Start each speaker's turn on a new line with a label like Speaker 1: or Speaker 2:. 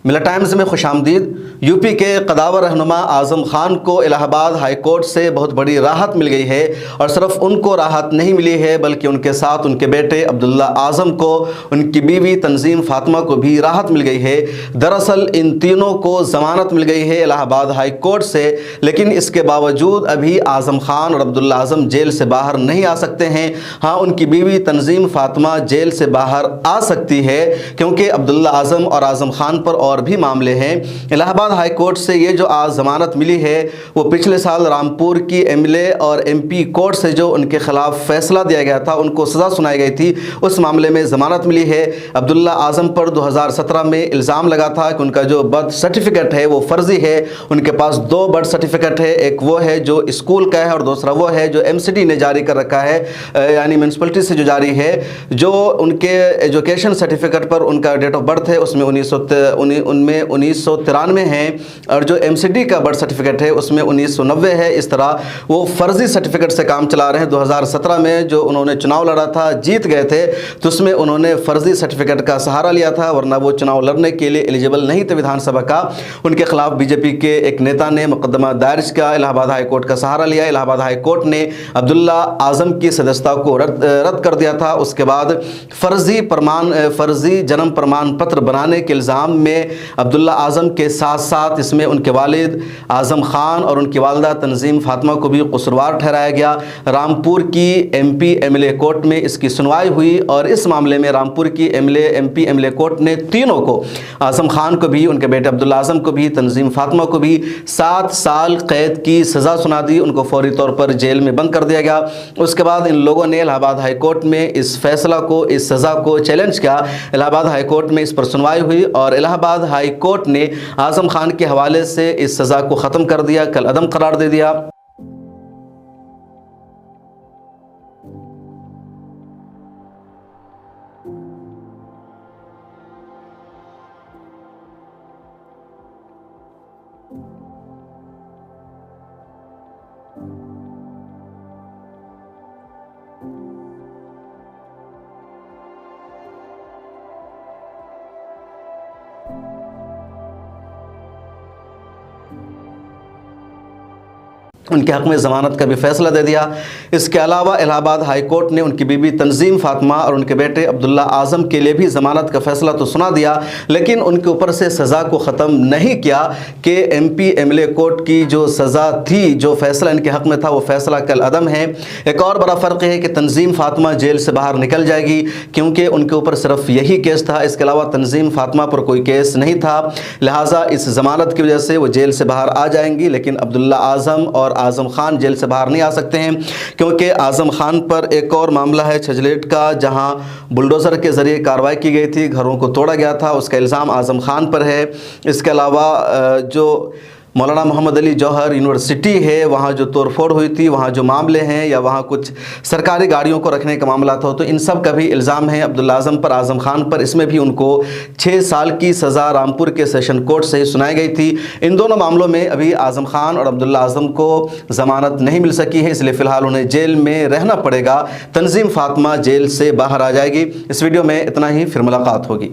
Speaker 1: ملا ٹائمز میں خوش آمدید۔ یوپی کے قداور رہنما اعظم خان کو الہ آباد ہائی کورٹ سے بہت بڑی راحت مل گئی ہے، اور صرف ان کو راحت نہیں ملی ہے بلکہ ان کے ساتھ ان کے بیٹے عبداللہ اعظم کو، ان کی بیوی تنظیم فاطمہ کو بھی راحت مل گئی ہے۔ دراصل ان تینوں کو ضمانت مل گئی ہے الہ آباد ہائی کورٹ سے، لیکن اس کے باوجود ابھی اعظم خان اور عبداللہ اعظم جیل سے باہر نہیں آ سکتے ہیں۔ ہاں، ان کی بیوی تنظیم فاطمہ جیل سے باہر آ سکتی ہے، کیونکہ عبداللہ اعظم اور اعظم خان پر اور بھی معاملے ہیں۔ الہ آباد ہائی کورٹ سے یہ جو آج ضمانت ملی ہے وہ پچھلے سال رامپور کی ایم ایل اے اور ایم پی کورٹ سے جو ان کے خلاف فیصلہ دیا گیا تھا، ان کو سزا سنائی گئی تھی، اس معاملے میں ضمانت ملی ہے۔ عبداللہ اعظم پر 2017 میں الزام لگا تھا کہ ان کا جو برتھ سرٹیفکیٹ ہے وہ فرضی ہے۔ ان کے پاس دو برتھ سرٹیفکیٹ ہے، ایک وہ ہے جو اسکول کا ہے اور دوسرا وہ ہے جو ایم سی ڈی نے جاری کر رکھا ہے، یعنی میونسپلٹی سے جو جاری ہے۔ جو ان کے ایجوکیشن سرٹیفکیٹ پر ان کا ڈیٹ آف برتھ ہے اس میں 1993 ہے، اور جو ایم سی ڈی کا برتھ سرٹیفکیٹ ہے اس میں 1990 ہے۔ اس طرح وہ فرضی سرٹیفکیٹ سے کام چلا رہے ہیں۔ 2017 میں جو انہوں نے چناؤ لڑا تھا، جیت گئے تھے، تو اس میں انہوں نے فرضی سرٹیفکیٹ کا سہارا لیا تھا، ورنہ وہ چناؤ لڑنے کے لیے ایلیجیبل نہیں تھے ویدھان سبھا کا۔ ان کے خلاف بی جے پی کے ایک نیتا نے مقدمہ دائر کیا، الہ آباد ہائی کورٹ کا سہارا لیا۔ الہ آباد ہائی کورٹ نے عبداللہ اعظم کی سدسیتا کو رد کر دیا تھا۔ اس کے بعد فرضی جنم پرمان پتر بنانے کے الزام میں عبداللہ اعظم کے ساتھ ساتھ اس میں ان کے والد اعظم خان اور ان کی والدہ تنظیم فاطمہ کو بھی قصوروار ٹھہرایا گیا۔ رامپور کی M P M L A court میں اس کی سنوائی ہوئی، اور اس معاملے میں رامپور کی M P M L A court نے تینوں کو، اعظم خان کو بھی، ان کے بیٹے عبداللہ اعظم کو بھی، تنظیم فاطمہ کو بھی 7 سال قید کی سزا سنا دی۔ ان کو فوری طور پر جیل میں بند کر دیا گیا۔ اس کے بعد ان لوگوں نے الہ آباد ہائی کورٹ میں اس فیصلہ کو، اس سزا کو چیلنج کیا۔ الہ آباد ہائی کورٹ میں اس پر سنوائی ہوئی، اور الہ آباد ہائی کورٹ نے اعظم خان کے حوالے سے اس سزا کو ختم کر دیا، کل عدم قرار دے دیا۔ ان کے حق میں ضمانت کا بھی فیصلہ دے دیا۔ اس کے علاوہ الہ آباد ہائی کورٹ نے ان کی بیوی تنظیم فاطمہ اور ان کے بیٹے عبداللہ اعظم کے لیے بھی ضمانت کا فیصلہ تو سنا دیا، لیکن ان کے اوپر سے سزا کو ختم نہیں کیا کہ M P M L A court کی جو سزا تھی، جو فیصلہ ان کے حق میں تھا، وہ فیصلہ کل عدم ہے۔ ایک اور بڑا فرق ہے کہ تنظیم فاطمہ جیل سے باہر نکل جائے گی، کیونکہ ان کے اوپر صرف یہی کیس تھا، اس کے علاوہ تنظیم فاطمہ پر کوئی کیس نہیں تھا، لہٰذا اس ضمانت کی وجہ سے وہ جیل سے باہر آ جائیں گی۔ لیکن عبداللہ اعظم اور اعظم خان جیل سے باہر نہیں آ سکتے ہیں، کیونکہ اعظم خان پر ایک اور معاملہ ہے چھجلیٹ کا، جہاں بلڈوزر کے ذریعے کارروائی کی گئی تھی، گھروں کو توڑا گیا تھا، اس کا الزام اعظم خان پر ہے۔ اس کے علاوہ جو مولانا محمد علی جوہر یونیورسٹی ہے، وہاں جو توڑ پھوڑ ہوئی تھی، وہاں جو معاملے ہیں، یا وہاں کچھ سرکاری گاڑیوں کو رکھنے کا معاملہ تھا، تو ان سب کا بھی الزام ہے عبداللہ اعظم پر، اعظم خان پر۔ اس میں بھی ان کو 6 سال کی سزا رامپور کے سیشن کورٹ سے سنائی گئی تھی۔ ان دونوں معاملوں میں ابھی اعظم خان اور عبداللہ اعظم کو ضمانت نہیں مل سکی ہے، اس لیے فی الحال انہیں جیل میں رہنا پڑے گا۔ تنظیم فاطمہ جیل سے باہر آ جائے گی۔ اس ویڈیو میں اتنا ہی، پھر ملاقات ہوگی۔